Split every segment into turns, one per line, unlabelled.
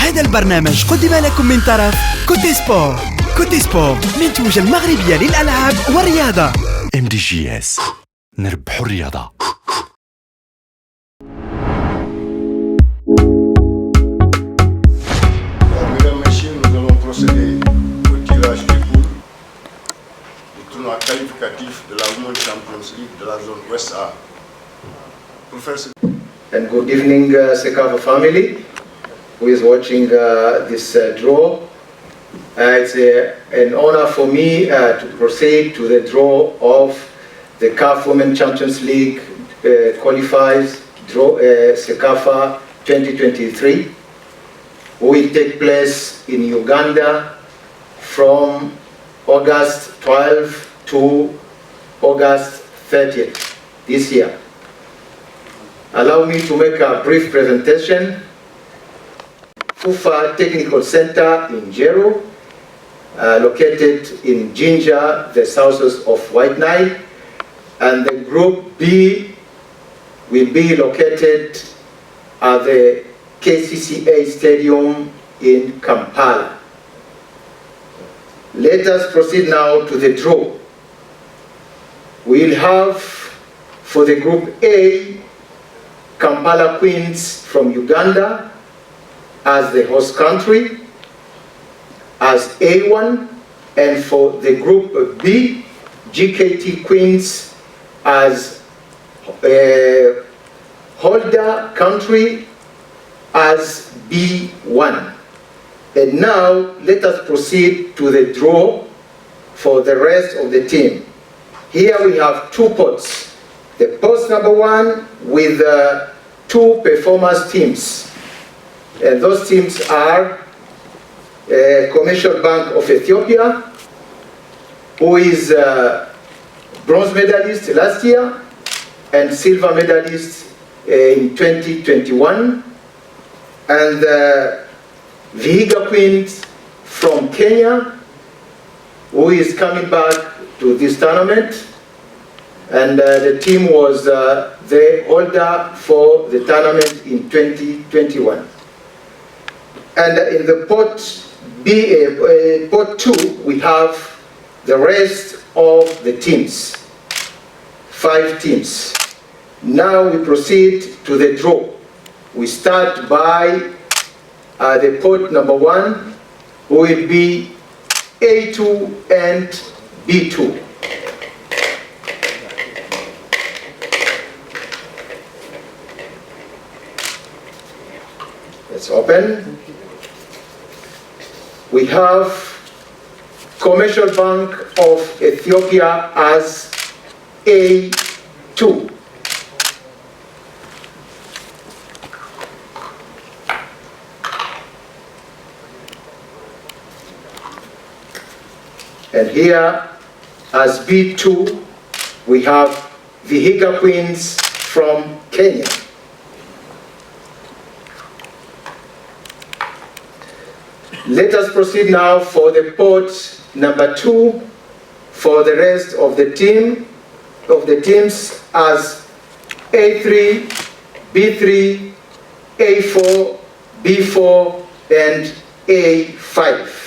هذا البرنامج قدم لكم من طرف كوتي سبور. كوتي سبور منتوجة المغربية للألعاب والرياضة.
MDJS نربح الرياضة.
Mesdames, Messieurs, nous allons procéder au tirage des poules du tournoi qualificatif de la Women's Champions League de la zone Ouest A. Pour faire ce...
And good evening, Sekava family, who is watching this draw. It's an honor for me to proceed to the draw of the CAF Women Champions League qualifiers draw Sekafa 2023, who will take place in Uganda from August 12 to August 30th this year. Allow me to make a brief presentation. FUFA Technical Center in Jero, located in Jinja, the south of White Nile, and the Group B will be located at the KCCA Stadium in Kampala. Let us proceed now to the draw. We'll have for the Group A, Kampala Queens from Uganda as the host country, as A1, and for the Group B, GKT Queens as holder country as B1. And now let us proceed to the draw for the rest of the team. Here we have two pots. The pot number one with two performance teams. And those teams are Commercial Bank of Ethiopia, who is bronze medalist last year and silver medalist in 2021, and Vihiga Queens from Kenya, who is coming back to this tournament, and the team was the holder for the tournament in 2021. And in the pot B, pot 2, we have the rest of the teams, 5 teams. Now we proceed to the draw. We start by the pot number 1, who will be A2 and B2. Let's open. We have Commercial Bank of Ethiopia as A2. And here as B2, we have Vihiga Queens from Kenya. Let us proceed now for the pot number 2 for the rest of the teams as A3, B3, A4, B4, and A5.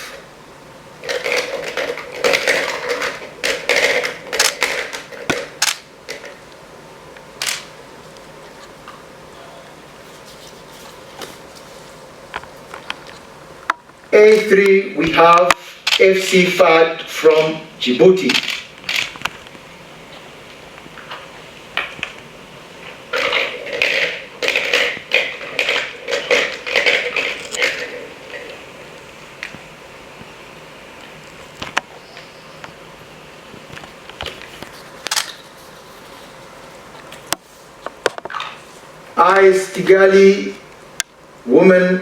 A3, we have FC FAD from Djibouti. AS Kigali Women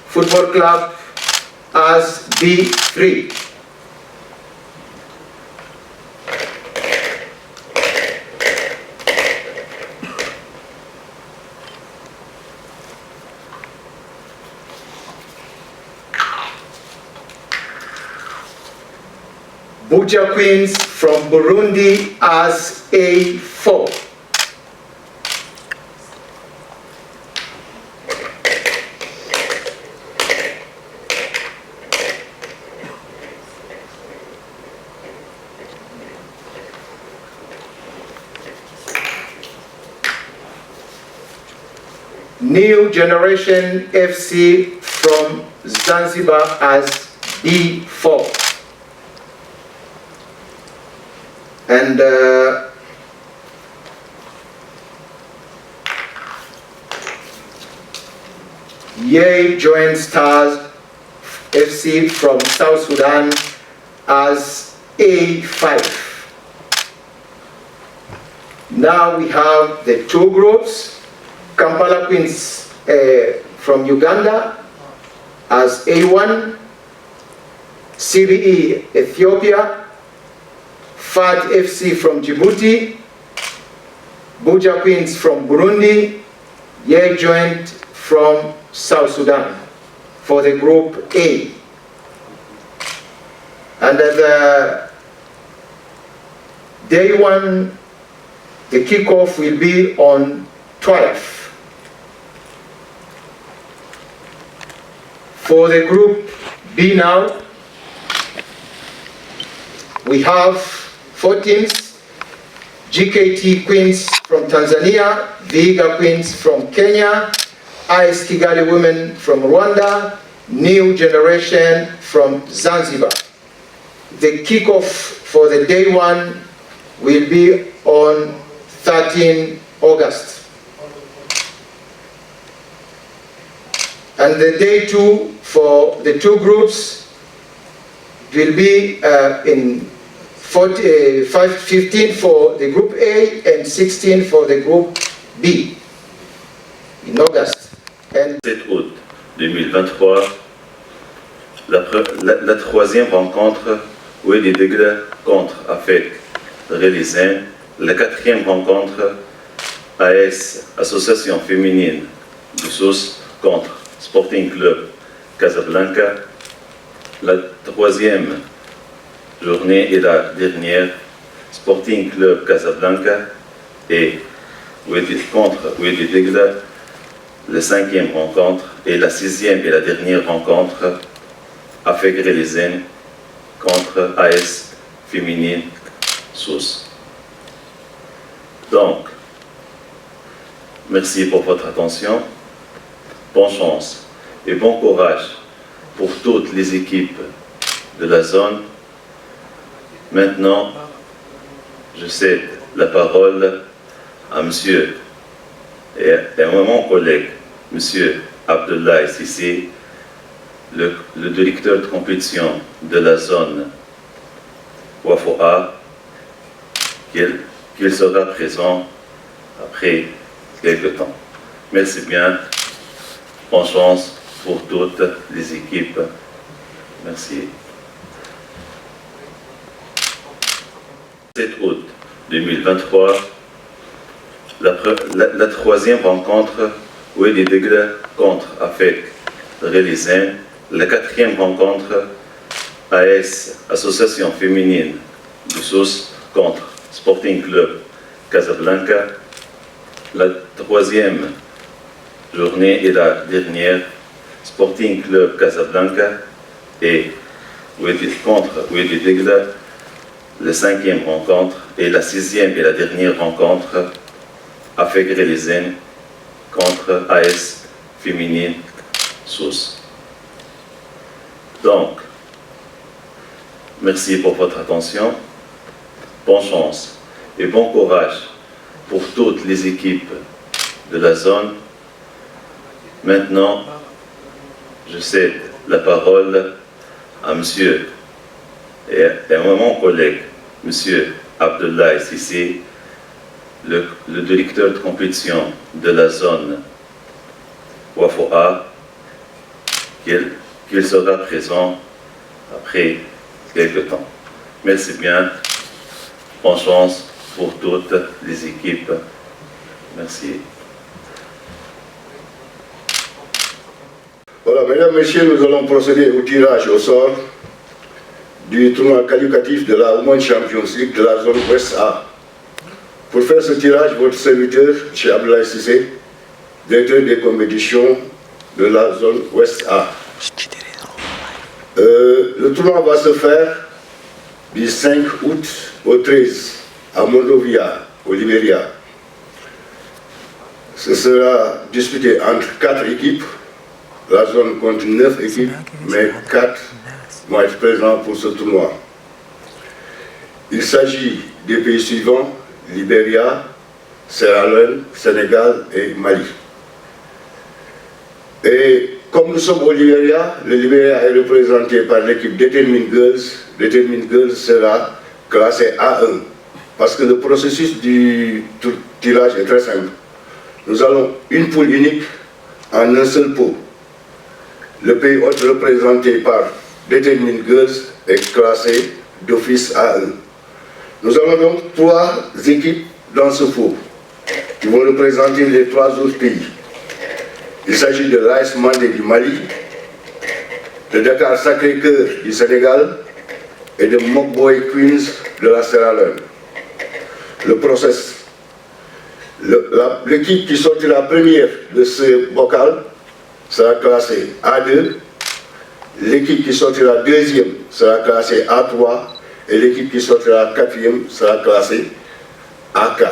Football Club as B3. Buja Queens from Burundi as A4. New Generation FC from Zanzibar as B4. And Yei Joint Stars FC from South Sudan as A5. Now we have the two groups, Kampala Queens from Uganda as A1, CBE Ethiopia, FAT FC from Djibouti, Buja Queens from Burundi, Yei Joint from South Sudan for the group A. And the day one, the kickoff will be on 12. For the group B now, we have 4 teams: GKT Queens from Tanzania, Vihiga Queens from Kenya, AS Kigali Women from Rwanda, New Generation from Zanzibar. The kickoff for the day one will be on 13 August. And the day two for the two groups will be in 15 for the group A and 16 for the group B in August. And
7 août 2023, la troisième rencontre Wadi Degle contre AFEC Relizane, la quatrième rencontre AS Association féminine de Sousse contre Sporting Club Casablanca, la troisième journée et la dernière Sporting Club Casablanca et contre Wadi Degle, la cinquième rencontre et la sixième et la dernière rencontre AFEC Relizane contre AS féminine Sousse. Donc, merci pour votre attention, bonne chance et bon courage pour toutes les équipes de la zone. Maintenant, je cède la parole à monsieur et à mon collègue, monsieur Abdoulaye Sissi, le directeur de compétition de la zone Wafoa, qu'il sera présent après quelques temps. Merci bien, bonne chance pour toutes les équipes. Merci. 7 août 2023, la troisième rencontre Wadi Degle contre AFEC Relizane, la quatrième rencontre AS Association féminine de Sousse contre Sporting Club Casablanca, la troisième journée et la dernière Sporting Club Casablanca et contre Wadi Degle, la cinquième rencontre et la sixième et la dernière rencontre AFEC Relizane contre AS féminine Sousse. Donc, merci pour votre attention, bonne chance et bon courage pour toutes les équipes de la zone. Maintenant, je cède la parole à monsieur et à mon collègue, monsieur Abdoulaye Sissi, le directeur de compétition de la zone Wafoa, qu'il sera présent après quelques temps. Merci bien, bonne chance pour toutes les équipes. Merci.
Voilà, mesdames, messieurs, nous allons procéder au tirage au sort du tournoi qualificatif de la Women's Champions League de la zone Ouest A. Pour faire ce tirage, votre serviteur, M. Abdoulaye Sissi, directeur des compétitions de la zone Ouest A. Le tournoi va se faire du 5 août au 13 à Monrovia, au Libéria. Ce sera disputé entre 4 équipes. La zone compte 9 équipes, mais 4 vont être présents pour ce tournoi. Il s'agit des pays suivants: Libéria, Sierra Leone, Sénégal et Mali. Et comme nous sommes au Libéria, le Libéria est représenté par l'équipe Determine Girls. Determine Girls sera classée A1, parce que le processus du tirage est très simple. Nous allons une poule unique en un seul pot. Le pays hôte représenté par Determine Girls est classé d'office A1. Nous avons donc 3 équipes dans ce pot qui vont représenter les 3 autres pays. Il s'agit de l'AS Mandé du Mali, de Dakar Sacré-Cœur du Sénégal et de Mokboy Queens de la Sierra Leone. Le process. L'équipe qui sortira première de ce bocal sera classée A2, l'équipe qui sortira deuxième sera classée A3 et l'équipe qui sortira quatrième sera classée A4.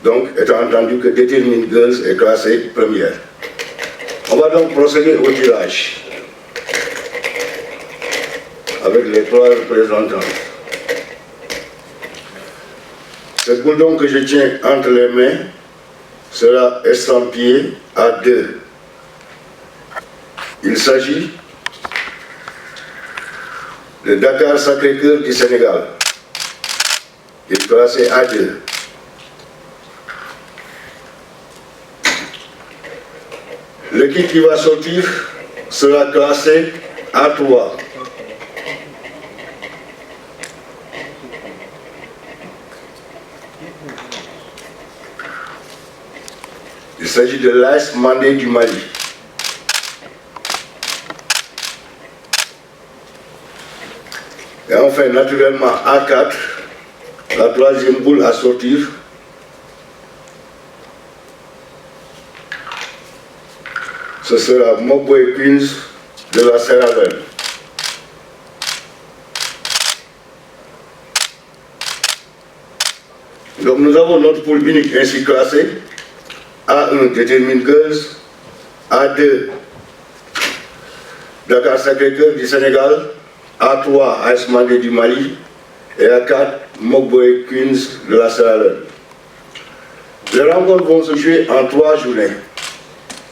Donc, étant entendu que Determine Girls est classée première. On va donc procéder au tirage avec les 3 représentants. Cette boule donc que je tiens entre les mains sera estampillée à 2. Il s'agit de Dakar Sacré-Cœur du Sénégal. Il est classé A2. L'équipe qui va sortir sera classée A3. Il s'agit de l'AS Mandé du Mali. Et enfin, naturellement, A4, la 3e boule à sortir. Ce sera Mokboy Queens de la Sierra Leone. Donc nous avons notre poule unique ainsi classée. A1 Determine Girls, A2 Dakar Sacré-Cœur du Sénégal, A3 AS Mandé du Mali et A4 Mokboy Queens de la Sierra Leone. Les rencontres vont se jouer en 3 journées,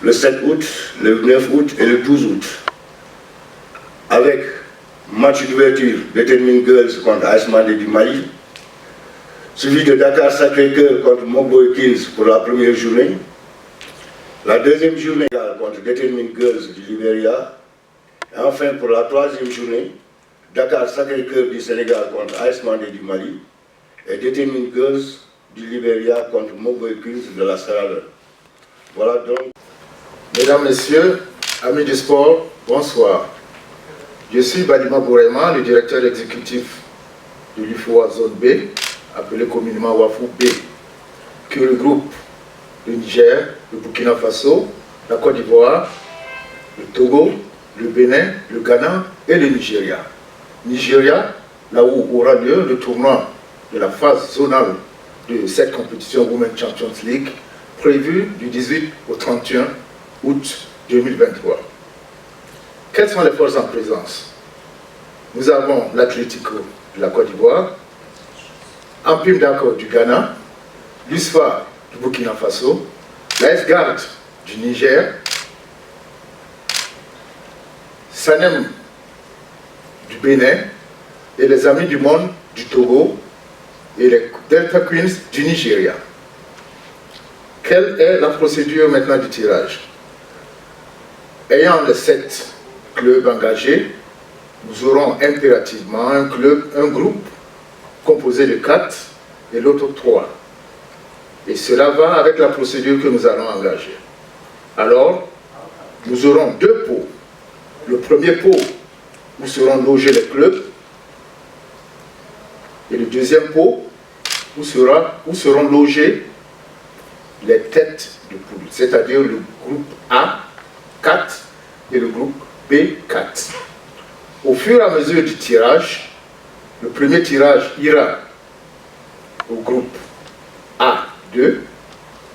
le 7 août, le 9 août et le 12 août, avec match d'ouverture Determine Girls contre AS Mandé du Mali, suivi de Dakar Sacré-Cœur contre Mokboy Queens pour la première journée, la deuxième journée contre Determine Girls du Libéria, et enfin pour la 3e journée, Dakar Sacré-Cœur du Sénégal contre AS Mandé du Mali et Determine Girls du Libéria contre Mokboy Queens de la Sierra Leone. Voilà donc.
Mesdames, Messieurs, amis du sport, bonsoir. Je suis Badima Bourema, le directeur exécutif de l'UFOA Zone B, appelé communément Wafou B, qui regroupe le Niger, le Burkina Faso, la Côte d'Ivoire, le Togo, le Bénin, le Ghana et le Nigeria. Nigeria, là où aura lieu le tournoi de la phase zonale de cette compétition Women Champions League, prévu du 18 au 31 août 2023. Quelles sont les forces en présence? Nous avons l'Atlético de la Côte d'Ivoire, Ampim Dako du Ghana, l'USFA du Burkina Faso, l'AS Garde du Niger, Sanem du Bénin et les Amis du Monde du Togo et les Delta Queens du Nigeria. Quelle est la procédure maintenant du tirage? Ayant les 7 clubs engagés, nous aurons impérativement un groupe composé de 4 et l'autre 3. Et cela va avec la procédure que nous allons engager. Alors, nous aurons 2 pots. Le premier pot où seront logés les clubs et le deuxième pot où seront logés les têtes de poule, c'est-à-dire le groupe A, 4 et le groupe B, 4. Au fur et à mesure du tirage, le premier tirage ira au groupe A2,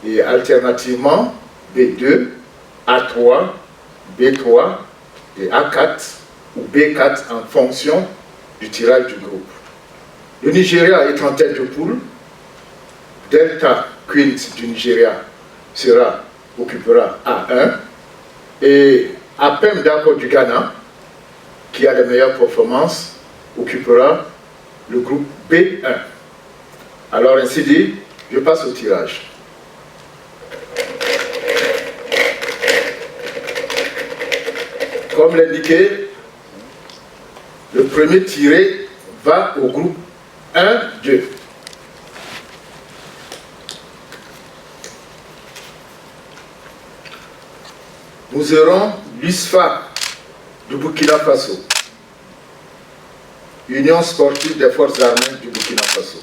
et alternativement B2, A3, B3 et A4 ou B4 en fonction du tirage du groupe. Le Nigeria est en tête de poule. Delta Queens du Nigeria occupera A1 et APEM Dako du Ghana, qui a les meilleures performances, occupera le groupe B1. Alors ainsi dit, je passe au tirage. Comme l'indiqué, le premier tiré va au groupe 1-2. Nous aurons l'USFA du Burkina Faso, Union sportive des forces armées du Burkina Faso.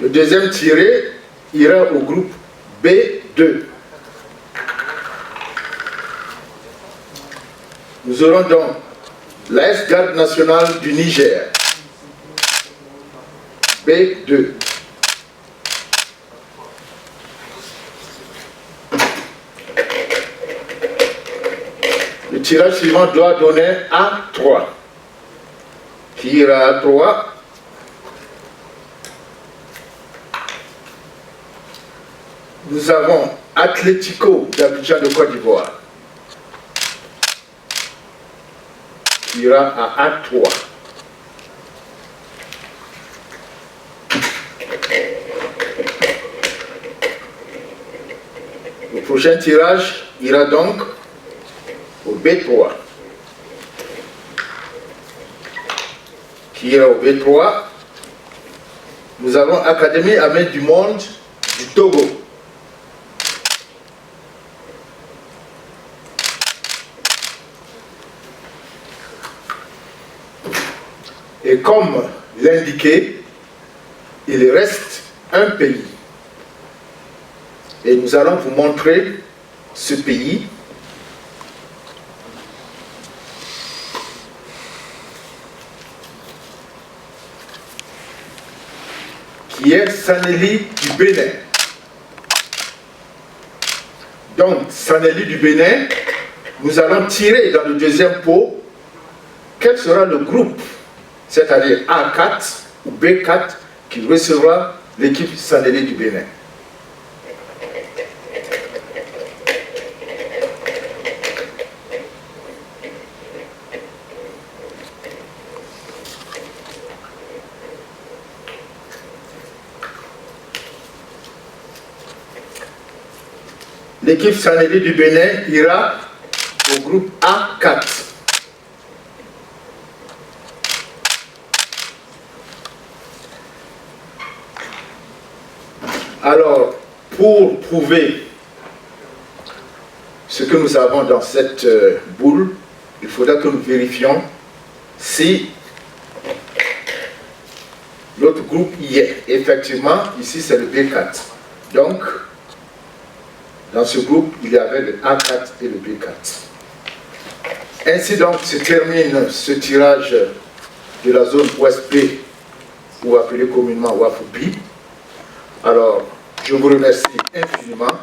Le deuxième tiré ira au groupe B2. Nous aurons donc l'AS Garde nationale du Niger, B2. Le tirage suivant doit donner A3. Qui ira à 3? Nous avons Atlético d'Abidjan de Côte d'Ivoire, qui ira à A3. Le prochain tirage ira donc au B3, qui ira au B3. Nous avons Académie Amie du Monde du Togo. Et comme l'indiqué, il reste un pays. Et nous allons vous montrer ce pays. Qui est Saneli du Bénin. Donc, Saneli du Bénin, nous allons tirer dans le deuxième pot quel sera le groupe, c'est-à-dire A4 ou B4, qui recevra l'équipe Saneli du Bénin. L'équipe Saneli du Bénin ira au groupe A4. Alors, pour prouver ce que nous avons dans cette boule, il faudra que nous vérifions si l'autre groupe y est. Effectivement, ici c'est le B4. Donc, dans ce groupe, il y avait le A4 et le B4. Ainsi donc se termine ce tirage de la zone Ouest B, ou appelé communément Wafoupi. Alors, je vous remercie infiniment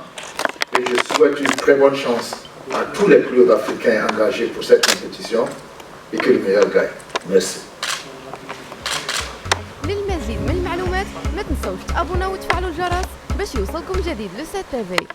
et je souhaite une très bonne chance à tous les clubs africains engagés pour cette compétition et que le meilleur gagne. Merci.
للمزيد من المعلومات ما تنسوش تابونا وتفعلوا الجرس باش يوصلكم جديد لو سي تي في.